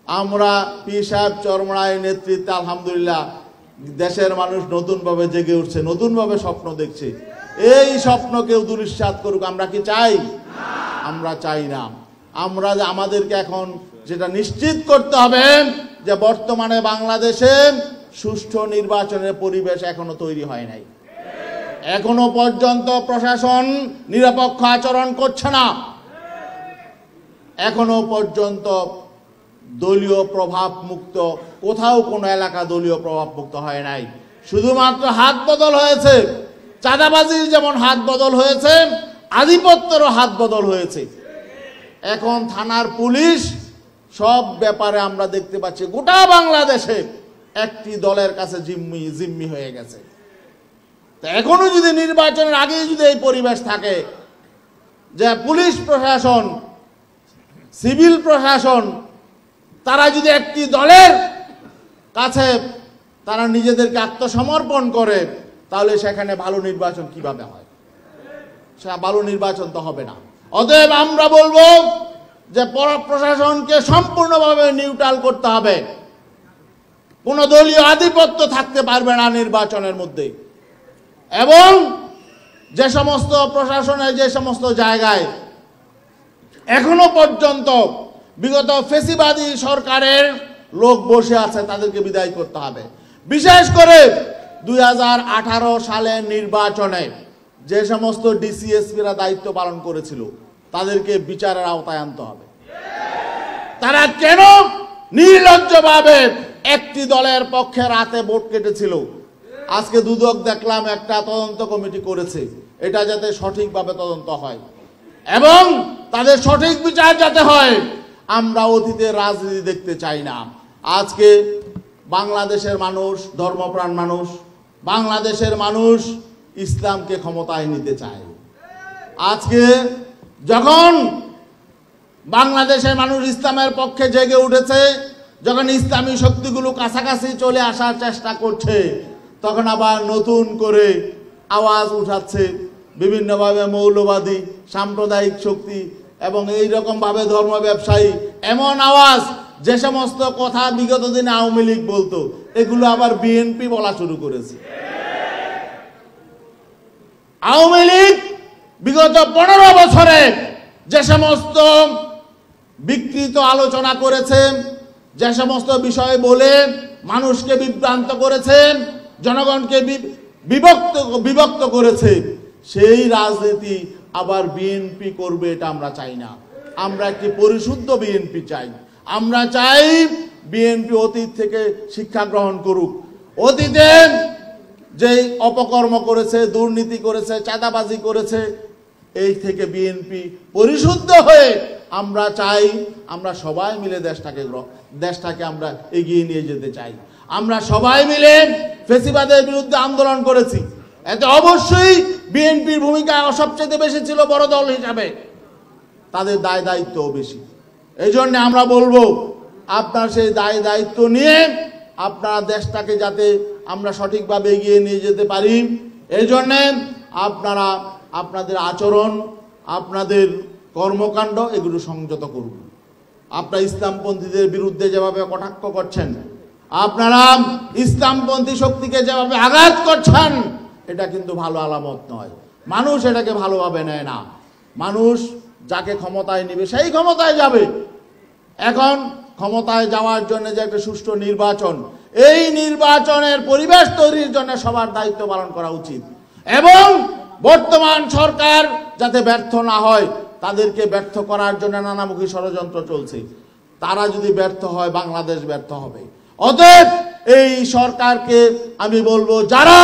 আমরা পীর সাহেব চরমরায়ের নেতৃত্বে আলহামদুলিল্লাহ দেশের মানুষ নতুনভাবে জেগে উঠছে, নতুনভাবে স্বপ্ন দেখছে। এই স্বপ্ন কেউ দুরিশ্বাত করুক আমরা কি চাই? আমরা চাই না। আমরা আমাদেরকে এখন যেটা নিশ্চিত করতে হবে যে বর্তমানে বাংলাদেশে সুষ্ঠু নির্বাচনের পরিবেশ এখনো তৈরি হয় নাই। এখনো পর্যন্ত প্রশাসন নিরপেক্ষ আচরণ করছে না। এখনো পর্যন্ত দলীয় প্রভাব মুক্ত কোথাও কোনো এলাকা দলীয় প্রভাব মুক্ত হয় নাই। শুধুমাত্র হাত বদল হয়েছে, চাঁদাবাজির যেমন হাত বদল হয়েছে, আধিপত্যেরও হাত বদল হয়েছে। এখন থানার পুলিশ সব ব্যাপারে আমরা দেখতে পাচ্ছি গোটা বাংলাদেশে একটি দলের কাছে জিম্মি হয়ে গেছে। এখনো যদি নির্বাচনের আগেই যদি এই পরিবেশ থাকে যে পুলিশ প্রশাসন, সিভিল প্রশাসন তারা যদি একটি দলের কাছে তারা নিজেদেরকে আত্মসমর্পণ করে, তাহলে সেখানে ভালো নির্বাচন কিভাবে হয়? সে ভালো নির্বাচন তো হবে না। অতএব আমরা বলবো যে প্রশাসনকে সম্পূর্ণভাবে নিউট্রাল করতে হবে। কোনো দলীয় আধিপত্য থাকতে পারবে না নির্বাচনের মধ্যে। এবং যে সমস্ত প্রশাসনের যে সমস্ত জায়গায় এখনো পর্যন্ত বিগত ফেসিবাদী সরকারের লোক বসে আছে তাদেরকে বিদায় করতে হবে। বিশেষ করে 2018 সালের নির্বাচনে যে সমস্ত ডিসিএসপিরা দায়িত্ব পালন করেছিল তাদেরকে বিচারের আওতায় আনতে হবে। তারা কেন নির্লজ্জভাবে একটি দলের পক্ষে রাতে ভোট কেটেছিল? আজকে দুদক দেখলাম একটা তদন্ত কমিটি করেছে, এটা যাতে সঠিকভাবে তদন্ত হয় এবং তাদের সঠিক বিচার যাতে হয়। আমরা অতীতের রাজনীতি দেখতে চাই না। আজকে বাংলাদেশের মানুষ ধর্মপ্রাণ মানুষ, বাংলাদেশের মানুষ ইসলামকে ক্ষমতায় নিতে চায়। আজকে যখন বাংলাদেশের মানুষ ইসলামের পক্ষে জেগে উঠেছে, যখন ইসলামী শক্তিগুলো কাছাকাছি চলে আসার চেষ্টা করছে, তখন আবার নতুন করে আওয়াজ উঠাচ্ছে বিভিন্নভাবে মৌলবাদী সাম্প্রদায়িক শক্তি এবং এইরকমভাবে ধর্ম ব্যবসায়ী এমন আওয়াজ, যে সমস্ত কথা বিগত দিনে আওয়ামী লীগ বলতো এগুলো আবার বিএনপি বলা শুরু করেছে। আওয়ামী লীগ বিগত 15 বছরে যে সমস্ত বিকৃত আলোচনা করেছে, যে সমস্ত বিষয় বলে মানুষকে বিভ্রান্ত করেছে, জনগণকে বিভক্ত করেছে, সেই রাজনীতি আবার বিএনপি করবে এটা আমরা চাই না। আমরা একটি পরিশুদ্ধ বিএনপি চাই। আমরা চাই বিএনপি অতীত থেকে শিক্ষা গ্রহণ করুক। অতীতে যে অপকর্ম করেছে, দুর্নীতি করেছে, চাঁদাবাজি করেছে, এই থেকে বিএনপি পরিশুদ্ধ হয়ে আমরা চাই আমরা সবাই মিলে দেশটাকে আমরা এগিয়ে নিয়ে যেতে চাই। আমরা সবাই মিলে ফেসিবাদের বিরুদ্ধে আন্দোলন করেছি, এতে অবশ্যই বিএনপির ভূমিকা সবচেয়ে বেশি ছিল বড় দল হিসাবে, তাদের দায় দায়িত্বও বেশি। এই জন্য আমরা বলবো আপনার সেই দায় দায়িত্ব নিয়ে আপনারা দেশটাকে যাতে আমরা সঠিকভাবে এগিয়ে নিয়ে যেতে পারি, এই জন্যে আপনারা আপনাদের আচরণ, আপনাদের কর্মকাণ্ড এগুলো সংযত করুন। আপনারা ইসলামপন্থীদের বিরুদ্ধে যেভাবে কটাক্ষ করছেন, আপনারা ইসলামপন্থী শক্তিকে যেভাবে আঘাত করছেন, এটা কিন্তু ভালো আলামত নয়। মানুষ এটাকে ভালোভাবে নেয় না। মানুষ যাকে ক্ষমতায় নেবে সেই ক্ষমতায় যাবে। এখন ক্ষমতায় যাওয়ার জন্য যে একটা সুষ্ঠু নির্বাচন, এই নির্বাচনের পরিবেশ তৈরির জন্য সবার দায়িত্ব পালন করা উচিত এবং বর্তমান সরকার যাতে ব্যর্থ না হয়, তাদেরকে ব্যর্থ করার জন্য নানামুখী ষড়যন্ত্র চলছে। তারা যদি ব্যর্থ হয়, বাংলাদেশ ব্যর্থ হবে। অতএব এই সরকারকে আমি বলবো, যারা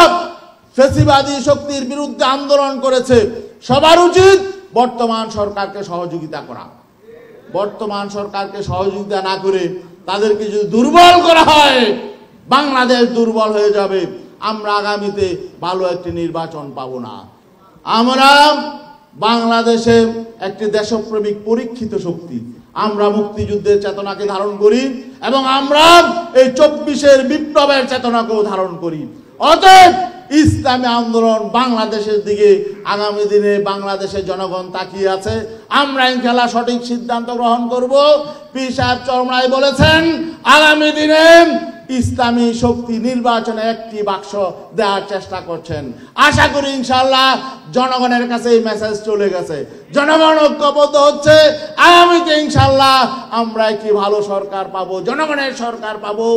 ফ্যাসিবাদী শক্তির বিরুদ্ধে আন্দোলন করেছে সবার উচিত বর্তমান সরকারকে সহযোগিতা করা। বর্তমান সরকারকে সহযোগিতা না করে তাদেরকে যদি দুর্বল করা হয়, বাংলাদেশ দুর্বল হয়ে যাবে। আমরা আগামীতে ভালো একটি নির্বাচন পাবো না। আমরা বাংলাদেশে একটি দেশপ্রেমিক পরীক্ষিত শক্তি। আমরা মুক্তিযুদ্ধের চেতনাকে ধারণ করি এবং আমরা এই 24-এর বিপ্লবের চেতনাকেও ধারণ করি। অতএব ইসলামী আন্দোলন বাংলাদেশের দিকে আগামী দিনে বাংলাদেশের জনগণ তাকিয়ে আছে। আমরা ইনশাআল্লাহ সঠিক সিদ্ধান্ত গ্রহণ করব। পীর সাহেব চরমনাই বলেছেন আগামী দিনে ইসলামী শক্তি নির্বাচনে একটি বাক্স দেওয়ার চেষ্টা করছেন। আশা করি ইনশাআল্লাহ জনগণের কাছে এই মেসেজ চলে গেছে, জনগণ ঐক্যবদ্ধ হচ্ছে। আগামীতে ইনশাআল্লাহ আমরা একটি ভালো সরকার পাবো, জনগণের সরকার পাবো।